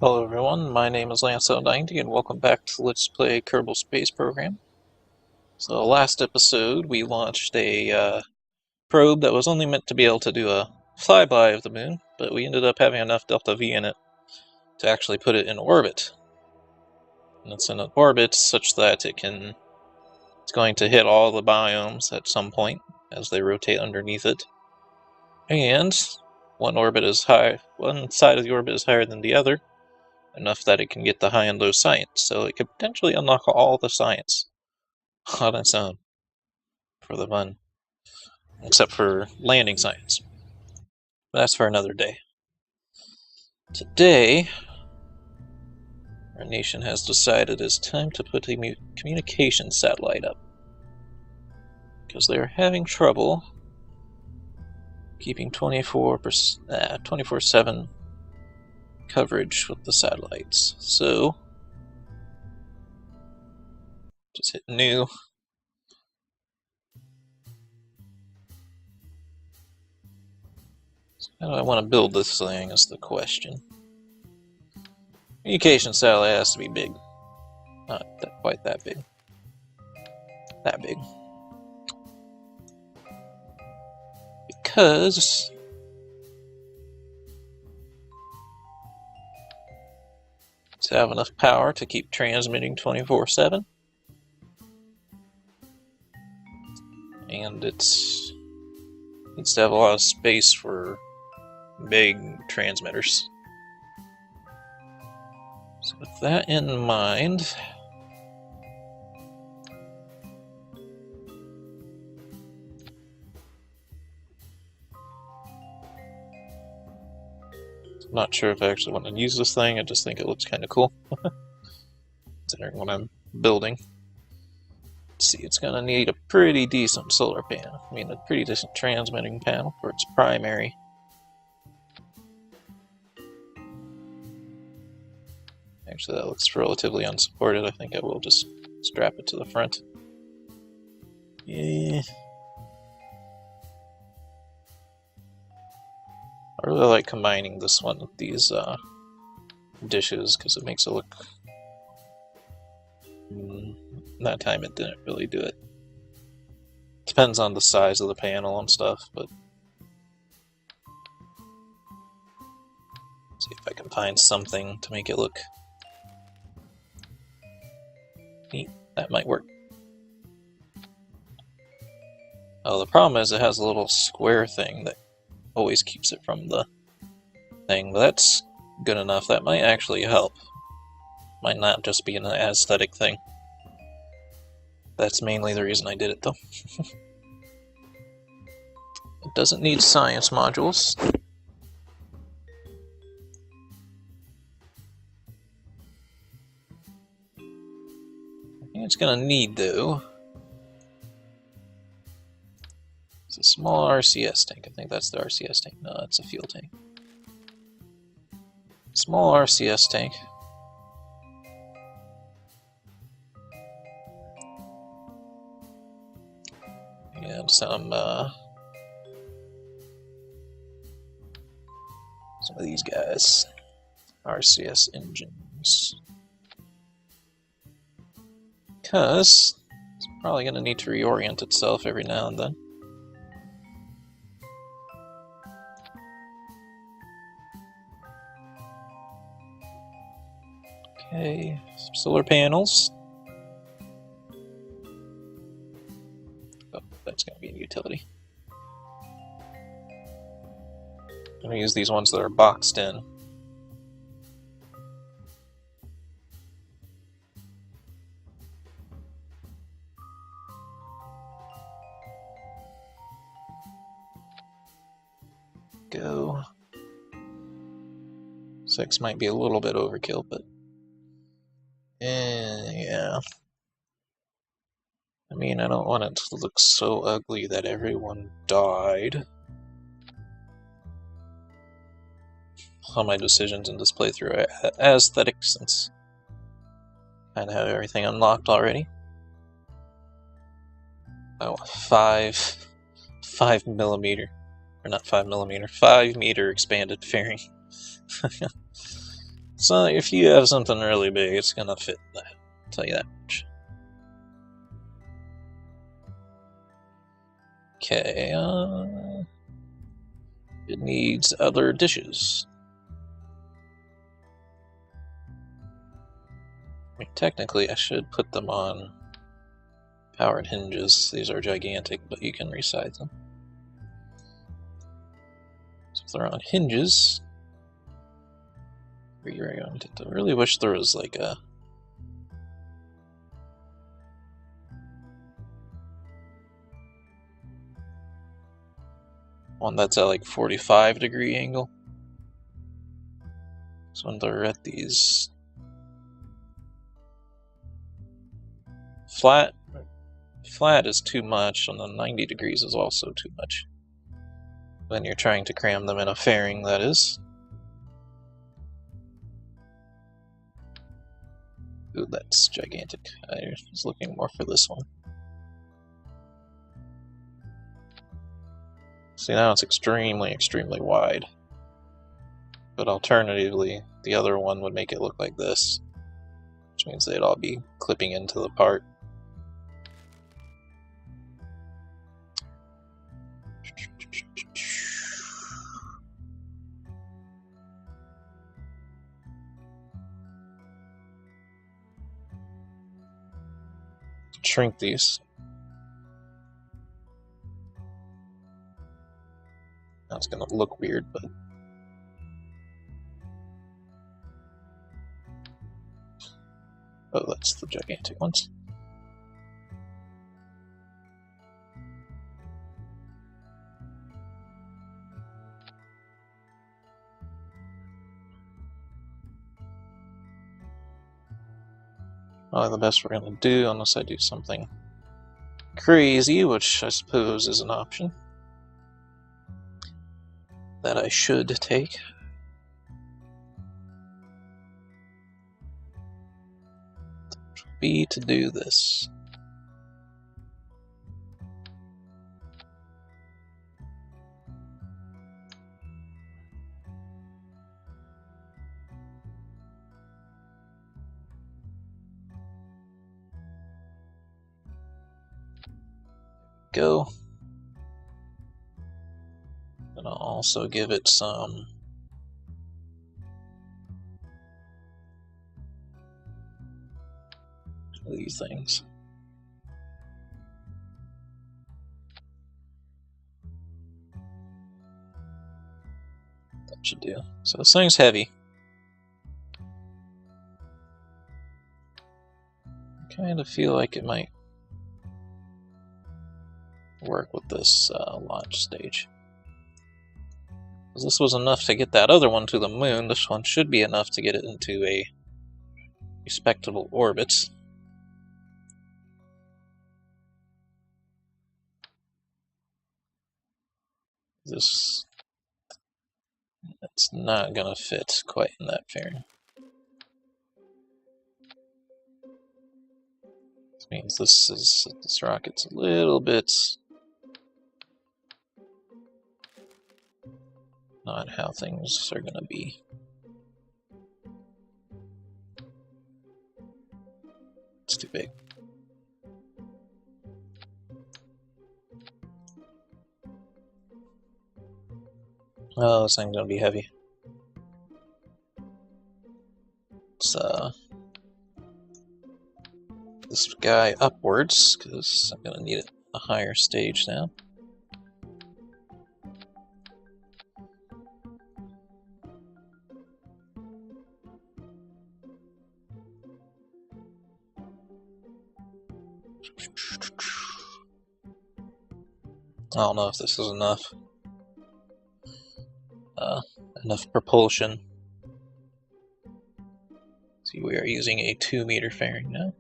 Hello everyone, my name is Lance90 and welcome back to Let's Play Kerbal Space Program. So last episode we launched a probe that was only meant to be able to do a flyby of the moon, but we ended up having enough delta V in it to actually put it in orbit. And it's in an orbit such that it's going to hit all the biomes at some point as they rotate underneath it. And one side of the orbit is higher than the other, enough that it can get the high and low science, so it could potentially unlock all the science on its own for the fun, except for landing science. But that's for another day. Today, our nation has decided it's time to put a communication satellite up, because they're having trouble keeping 24/7 coverage with the satellites. So just hit new. How do I want to build this thing is the question. Communication satellite has to be big. Not quite that big. That big. Because to have enough power to keep transmitting 24/7. And it needs to have a lot of space for big transmitters. So with that in mind, I'm not sure if I actually want to use this thing. I just think it looks kind of cool, considering what I'm building. Let's see, it's going to need a pretty decent solar panel. I mean, a pretty decent transmitting panel for its primary. Actually, that looks relatively unsupported. I think I will just strap it to the front. Yeah. I really like combining this one with these dishes because it makes it look... that time it didn't really do it. Depends on the size of the panel and stuff, but... let's see if I can find something to make it look neat. That might work. Oh, the problem is it has a little square thing that always keeps it from the thing, but that's good enough. That might actually help. Might not just be an aesthetic thing. That's mainly the reason I did it, though. It doesn't need science modules. I think it's gonna need, though, it's a small RCS tank. I think that's the RCS tank. No, it's a fuel tank. Small RCS tank. And some of these guys. RCS engines. Because it's probably going to need to reorient itself every now and then. Okay, some solar panels. Oh, that's going to be a utility. I'm going to use these ones that are boxed in. Go. 6 might be a little bit overkill, but yeah. I mean, I don't want it to look so ugly that everyone died. All my decisions in this playthrough are aesthetic, since I kind of have everything unlocked already. Oh, 5 millimeter, or not 5 millimeter, 5 meter expanded fairing. So if you have something really big, it's gonna fit that. I'll tell you that much. Okay, it needs other dishes. I mean, technically, I should put them on powered hinges. These are gigantic, but you can resize them. So if they're on hinges, I really wish there was like a one that's at like 45-degree angle. So when they're at these flat is too much, and then 90 degrees is also too much. When you're trying to cram them in a fairing, that is. Ooh, that's gigantic. I was looking more for this one. See, now it's extremely, extremely wide. But alternatively, the other one would make it look like this, which means they'd all be clipping into the part. Shrink these. That's gonna look weird, but oh, that's the gigantic ones. Probably the best we're gonna do, unless I do something crazy, which I suppose is an option that I should take. Be to do this. Go. And I'll also give it some of these things. That should do. So this thing's heavy. I kind of feel like it might work with this launch stage. Because this was enough to get that other one to the moon, this one should be enough to get it into a respectable orbit. It's not gonna fit quite in that fairing. This means this rocket's a little bit not how things are gonna be. It's too big. Oh, this thing's gonna be heavy. Let's this guy upwards, because I'm gonna need it a higher stage now. I don't know if this is enough. Enough propulsion. See, we are using a 2-meter fairing now.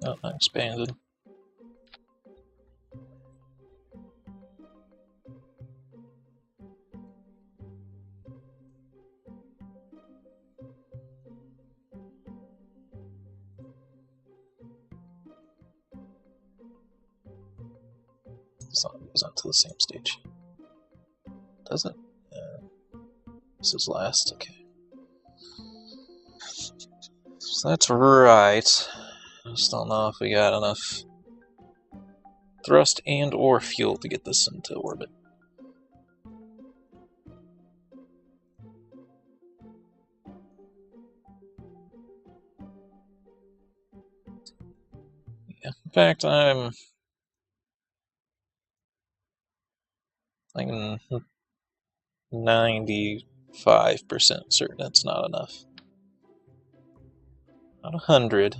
Oh, I expanded. goes on to the same stage. Does it? This is last, okay. So that's right. I just don't know if we got enough thrust and or fuel to get this into orbit. Yeah, in fact, I'm like 95% certain it's not enough. Not 100.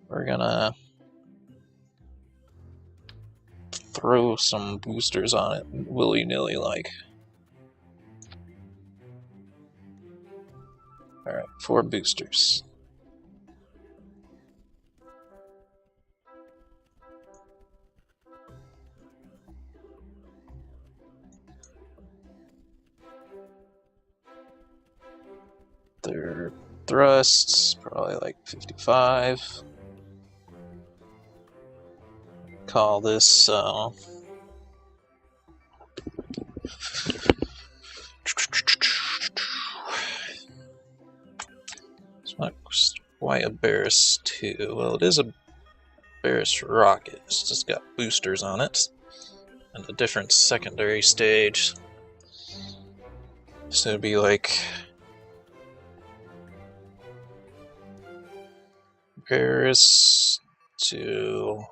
We're gonna throw some boosters on it willy-nilly like. Alright, 4 boosters. Their thrusts, probably like 55. Call this, it's not quite a Barris 2. Well, it is a Barris rocket. It's just got boosters on it. And a different secondary stage. So it'd be like Barris to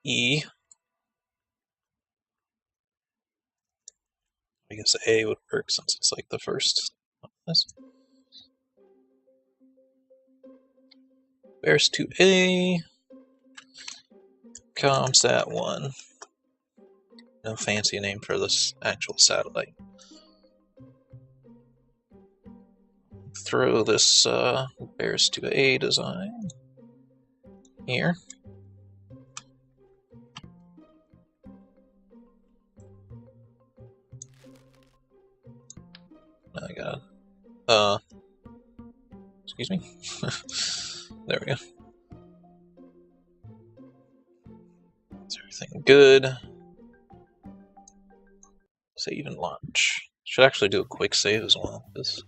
E. I guess A would work since it's like the first. Barris to A. CommSatt 1. No fancy name for this actual satellite. Throw this Barris to A design here. Now I got excuse me. There we go. Is everything good? Save and launch. Should actually do a quick save as well, because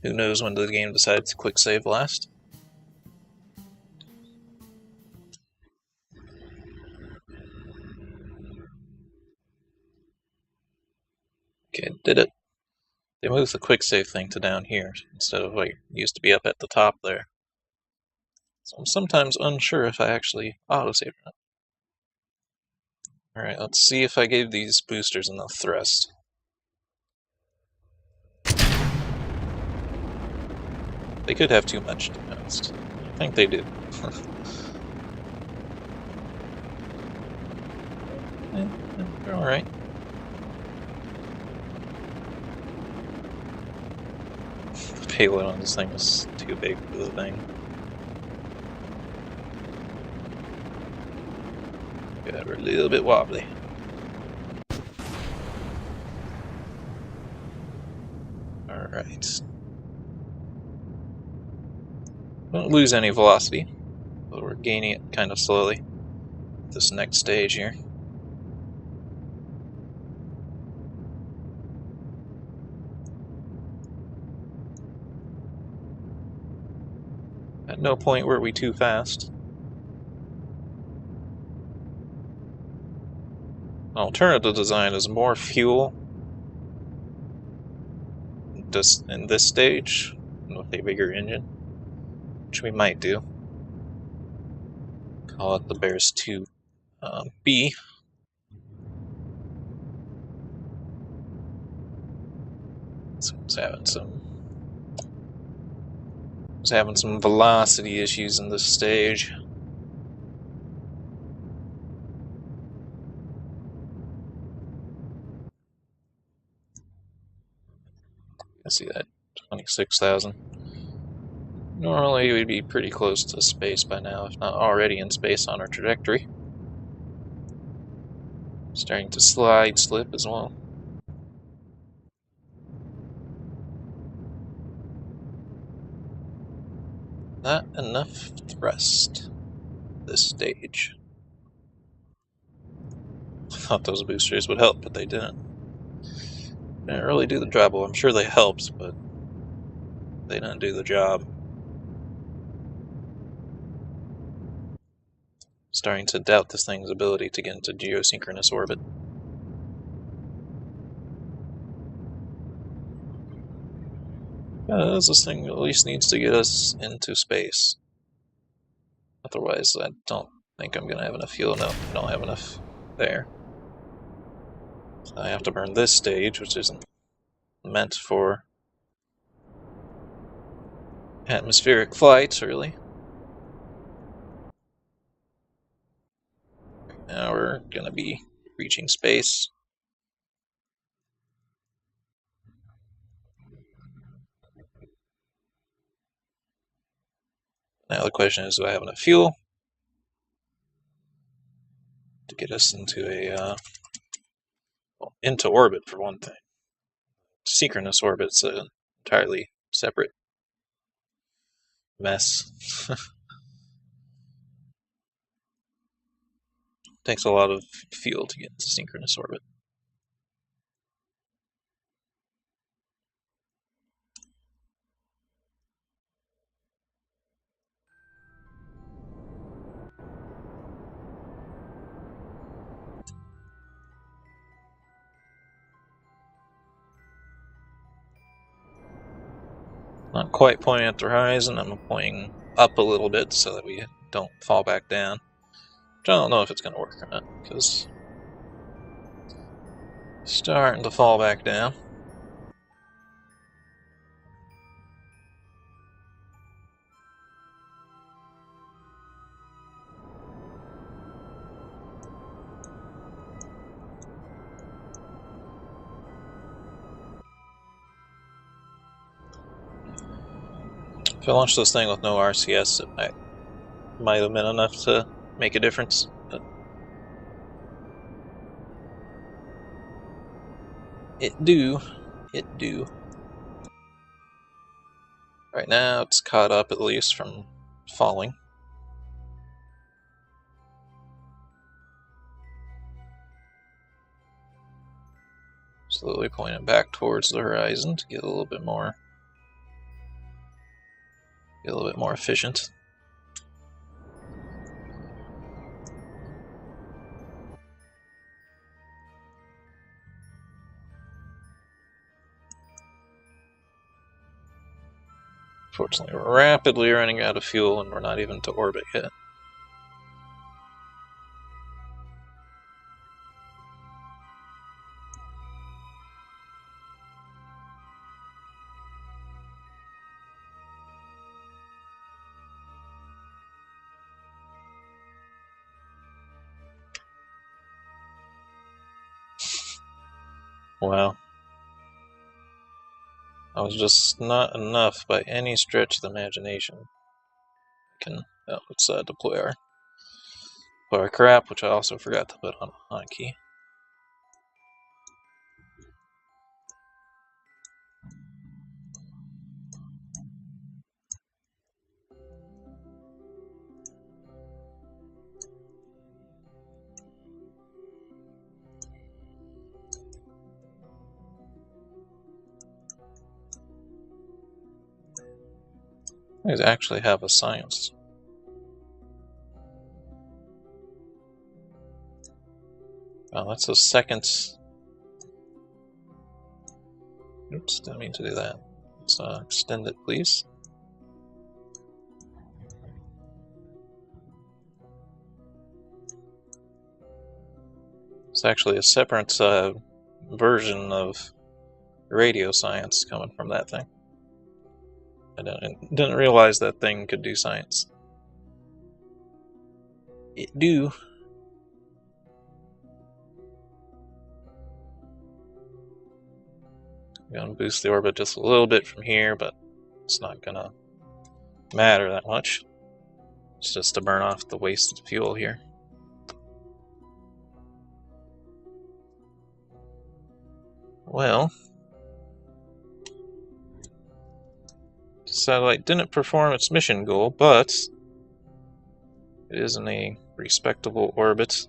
who knows when the game decides to quick save last. Okay, did it. They moved the quick save thing to down here instead of what used to be up at the top there. So I'm sometimes unsure if I actually autosave or not. Alright, let's see if I gave these boosters enough thrust. They could have too much, to be honest. I think they do. They're alright. The payload on this thing is too big for the thing. Yeah, we're a little bit wobbly. Alright. Don't lose any velocity, but we're gaining it kind of slowly. This next stage here. At no point were we too fast. An alternative design is more fuel just in this stage with a bigger engine, which we might do. Call it the Barris 2 B. So it's having some velocity issues in this stage. I see that 26,000. Normally we'd be pretty close to space by now, if not already in space on our trajectory. Starting to slip as well. Not enough thrust this stage. I thought those boosters would help, but they didn't. Didn't really do the job. Well, I'm sure they helped, but they didn't do the job. Starting to doubt this thing's ability to get into geosynchronous orbit. This thing at least needs to get us into space. Otherwise, I don't think I'm going to have enough fuel. No, I don't have enough there. So I have to burn this stage, which isn't meant for atmospheric flights, really. Now we're going to be reaching space. Now the question is, do I have enough fuel to get us into a well, into orbit for one thing? Synchronous orbit's an entirely separate mess. Takes a lot of fuel to get into synchronous orbit. Not quite pointing at the horizon, I'm pointing up a little bit so that we don't fall back down. Which I don't know if it's going to work or not, because starting to fall back down. If I launched this thing with no RCS, it might have been enough to make a difference. But it do. Right now, it's caught up at least from falling. Slowly pointing back towards the horizon to get a little bit more efficient. Fortunately, we're rapidly running out of fuel and we're not even to orbit yet. Wow. I was just not enough by any stretch of the imagination. Let's deploy our crap, which I also forgot to put on hotkey. These actually have a science. Oh, that's a second. Oops, didn't mean to do that. Let's extend it, please. It's actually a separate version of radio science coming from that thing. I didn't realize that thing could do science. It do. I'm gonna boost the orbit just a little bit from here, but it's not gonna matter that much. It's just to burn off the wasted fuel here. Well, satellite didn't perform its mission goal, but it is in a respectable orbit.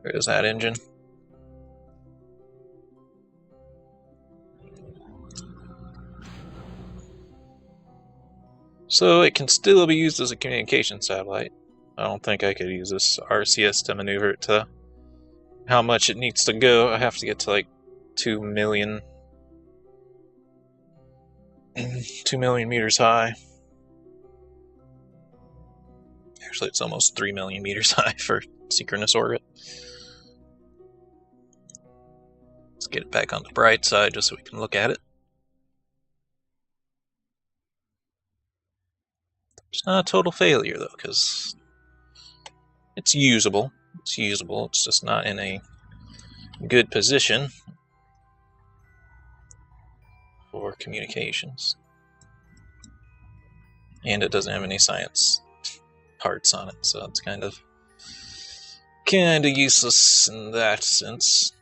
There is that engine. So it can still be used as a communication satellite. I don't think I could use this RCS to maneuver it to how much it needs to go. I have to get to like 2 million meters high. Actually, it's almost 3 million meters high for synchronous orbit. Let's get it back on the bright side just so we can look at it. It's not a total failure though, because it's usable. It's usable. It's just not in a good position for communications. And it doesn't have any science parts on it, so it's kind of useless in that sense.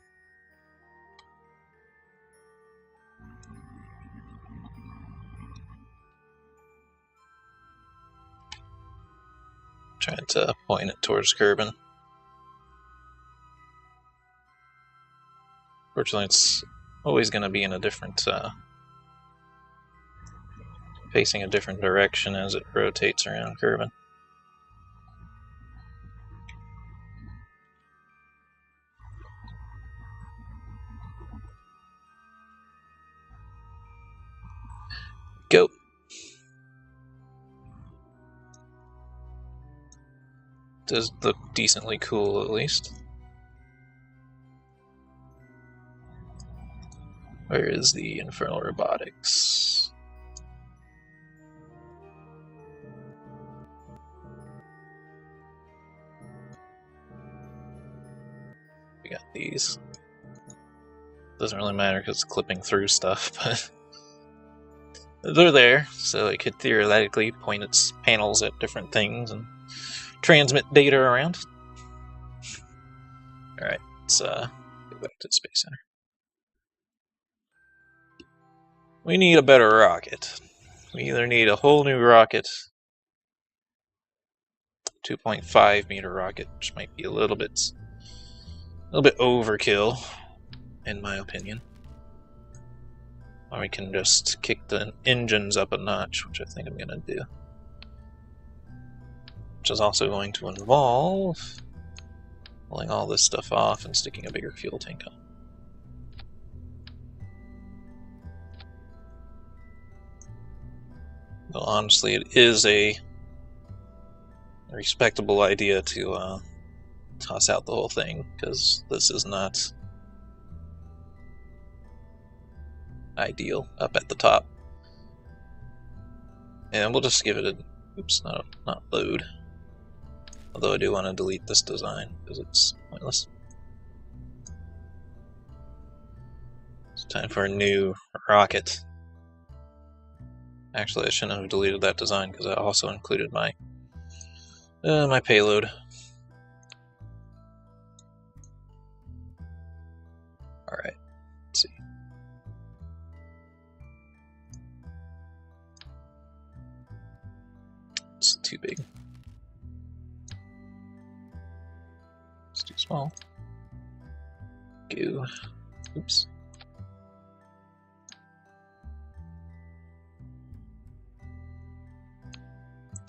Trying to point it towards Kerbal. Fortunately, it's always going to be in a different, facing a different direction as it rotates around Kerbal. Go. Does look decently cool, at least. Where is the Infernal Robotics? We got these. Doesn't really matter because it's clipping through stuff, but they're there, so it could theoretically point its panels at different things and transmit data around. Alright, let's go back to the Space Center. We need a better rocket. We either need a whole new rocket, 2.5 meter rocket, which might be a little bit overkill, in my opinion. Or we can just kick the engines up a notch, which I think I'm gonna do. Which is also going to involve pulling all this stuff off and sticking a bigger fuel tank on. Well, honestly, it is a respectable idea to toss out the whole thing, because this is not ideal up at the top. And we'll just give it a... oops, not load. Although I do want to delete this design, because it's pointless. It's time for a new rocket. Actually, I shouldn't have deleted that design, because I also included my payload. Alright, let's see. It's too big. It's too small. Go. Oops.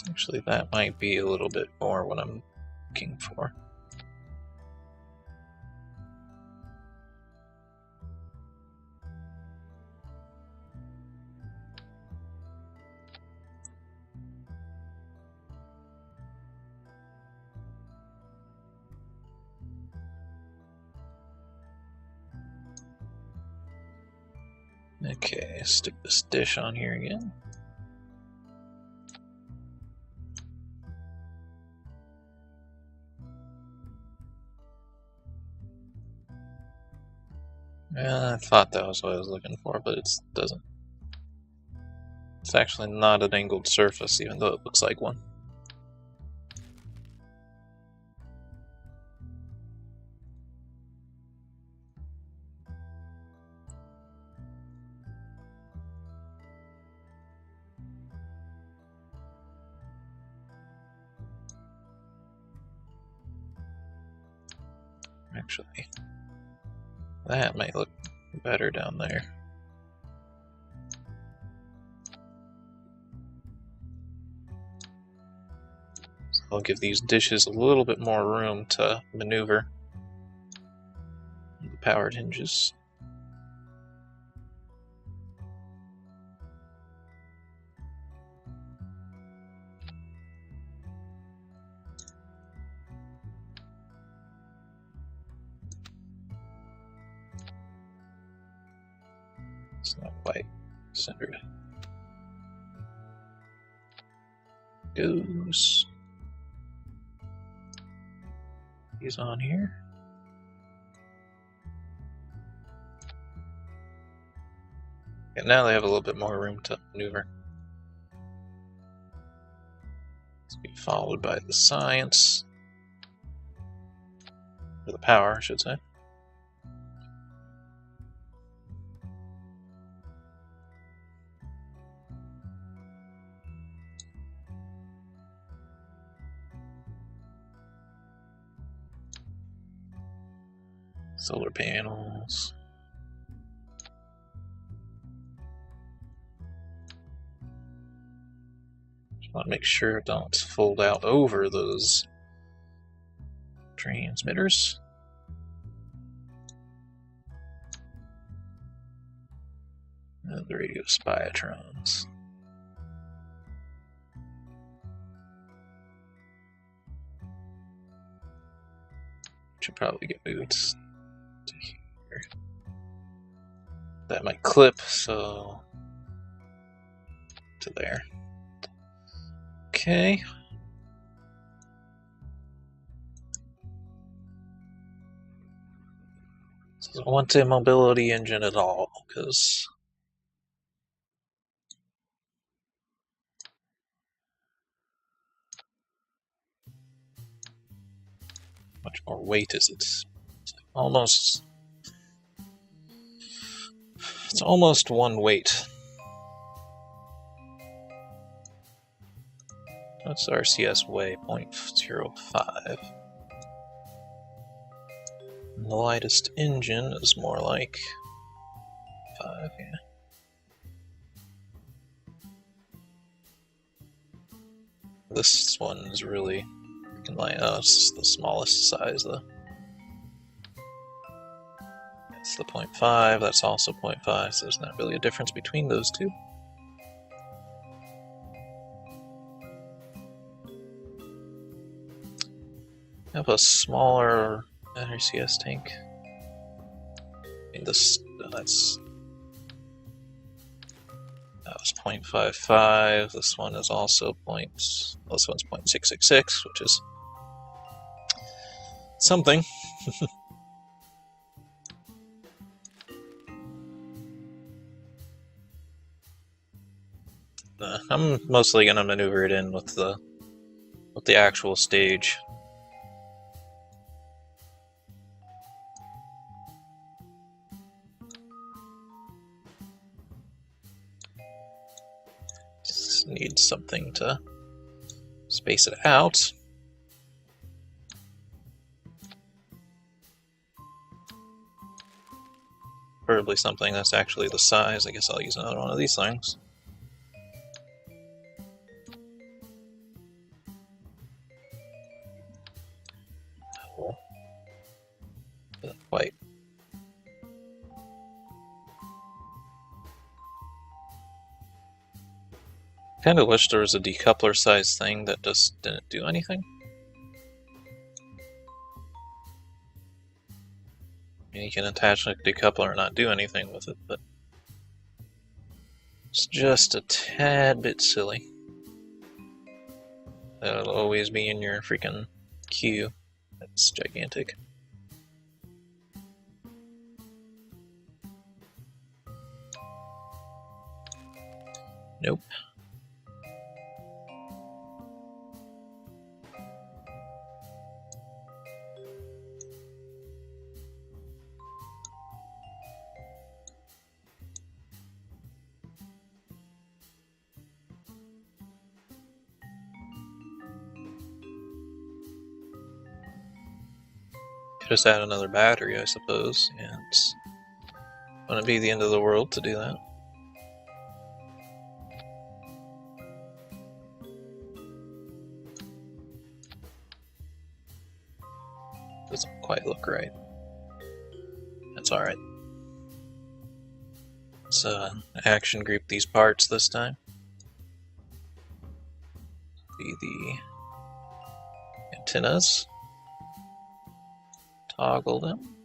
Actually, that might be a little bit more what I'm looking for. Okay, stick this dish on here again. Yeah, I thought that was what I was looking for, but it doesn't. It's actually not an angled surface, even though it looks like one. Actually, that might look better down there. So I'll give these dishes a little bit more room to maneuver the powered hinges. It's not quite centered. Goes. He's on here. And now they have a little bit more room to maneuver. Let's be followed by the science. Or the power, I should say. Solar panels. Just want to make sure it don't fold out over those transmitters. And the radio spyatrons. Should probably get moved to here. That might clip, so to there. Okay. So I want a mobility engine at all, because much more weight is it? It's almost one weight. That's RCS weigh 0.05. And the lightest engine is more like 5, yeah. This one is really light. Oh, it's the smallest size though. It's the 0.5, that's also 0.5, so there's not really a difference between those two. I have a smaller RCS tank. I mean, that was 0.55. This one is also this one's 0.666, which is something. I'm mostly gonna maneuver it in with the actual stage. Just need something to space it out. Preferably something that's actually the size. I guess I'll use another one of these things. Quite. Kind of wish there was a decoupler size thing that just didn't do anything. I mean, you can attach a decoupler and not do anything with it, but it's just a tad bit silly. That'll always be in your freaking queue. That's gigantic. Nope. Just add another battery, I suppose, and wouldn't be the end of the world to do that. Doesn't quite look right. That's alright. Let's action group these parts this time. Be the antennas. Toggle them.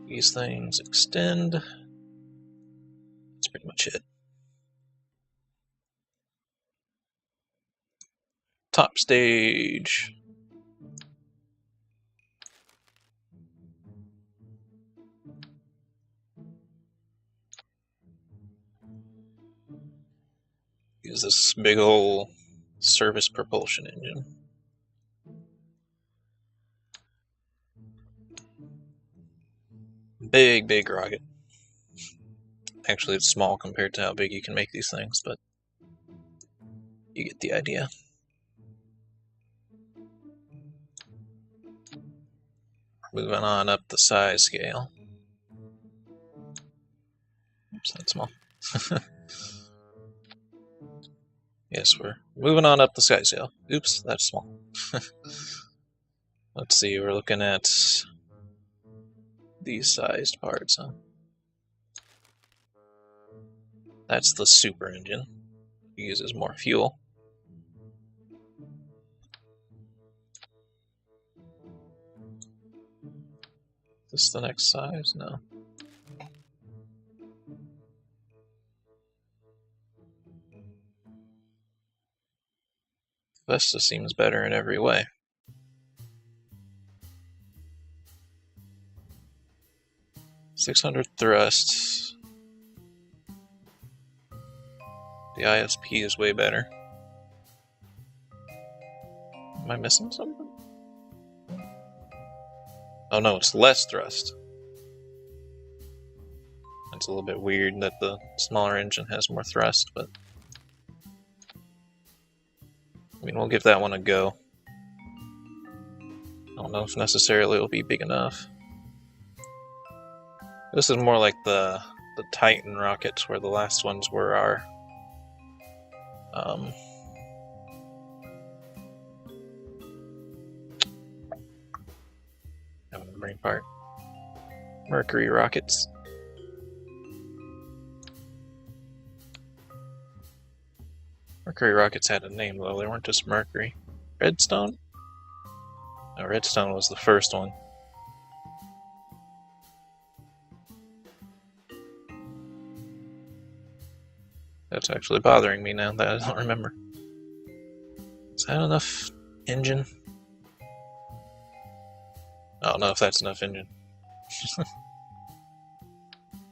These things extend. That's pretty much it. Top stage. Use this big ol' service propulsion engine. Big rocket. Actually, it's small compared to how big you can make these things, but you get the idea. Moving on up the size scale. Oops, that's small. Yes, we're moving on up the size scale. Oops, that's small. Let's see, we're looking at these sized parts, huh? That's the super engine. It uses more fuel. Is this the next size? No. Vesta seems better in every way. .600 thrust. The ISP is way better. Am I missing something? Oh no, it's less thrust. It's a little bit weird that the smaller engine has more thrust, but I mean, we'll give that one a go. I don't know if necessarily it'll be big enough. This is more like the Titan rockets, where the last ones were our having a brain fart. Mercury rockets. Mercury rockets had a name though, they weren't just Mercury. Redstone? No, Redstone was the first one. That's actually bothering me now that I don't remember. Is that enough engine? I don't know if that's enough engine.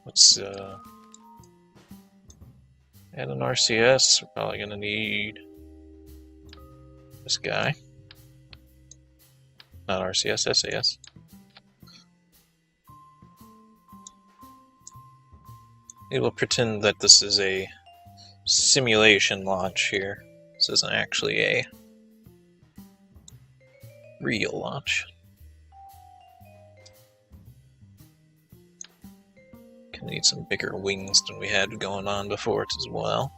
Let's add an RCS. We're probably gonna need this guy. Not RCS, SAS. We will pretend that this is a simulation launch here. This isn't actually a real launch. Gonna need some bigger wings than we had going on before as well.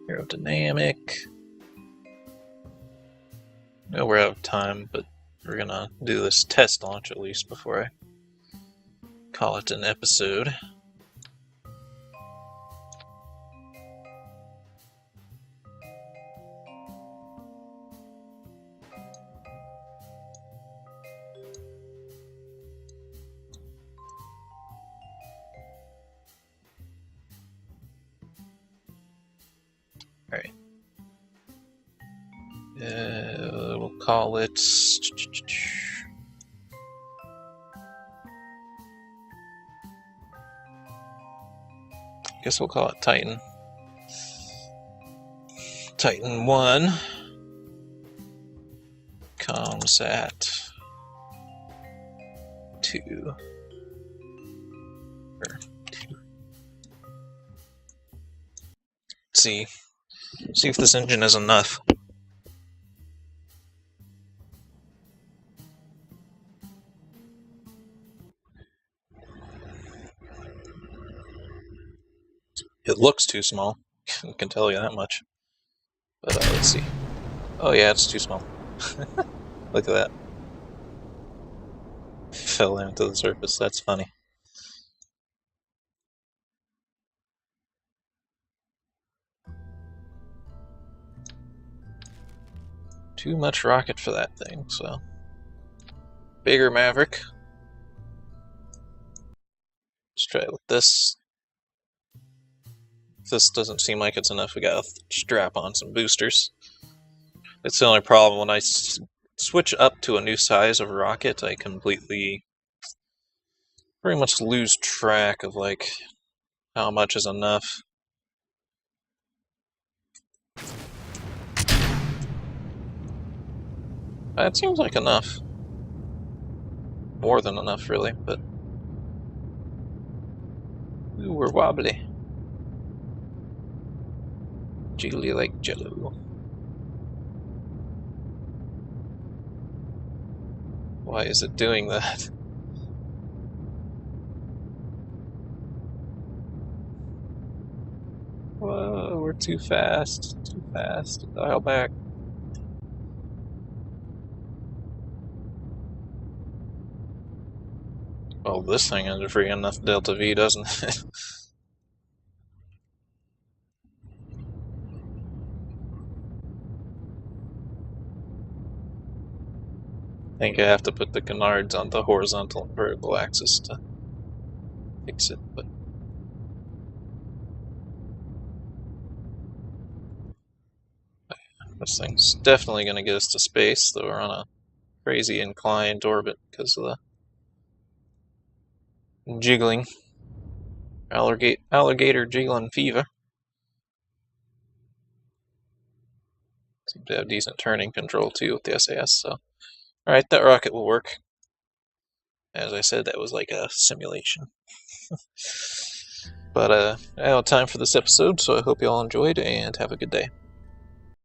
Aerodynamic. No, we're out of time, but we're gonna do this test launch at least before I call it an episode. Alright. We'll call it... guess we'll call it Titan. Titan 1. CommSatt 2. See if this engine is enough. It looks too small. I can tell you that much. But let's see. Oh yeah, it's too small. Look at that. Fell into the surface. That's funny. Too much rocket for that thing, so. Bigger Maverick. Let's try it with this. If this doesn't seem like it's enough, we gotta strap on some boosters. It's the only problem. When I switch up to a new size of rocket, I completely pretty much lose track of like how much is enough. That seems like enough. More than enough, really, but ooh, we're wobbly. Jiggly like jello. Why is it doing that? Whoa, we're too fast. Too fast. Dial back. Well, this thing has a free enough delta V, doesn't it? I think I have to put the canards on the horizontal and vertical axis to fix it, but this thing's definitely going to get us to space, though we're on a crazy inclined orbit because of the jiggling. Alligator jiggling fever. Seem to have decent turning control too with the SAS, so. Alright, that rocket will work. As I said, that was like a simulation. But I don't have time for this episode, so I hope you all enjoyed and have a good day.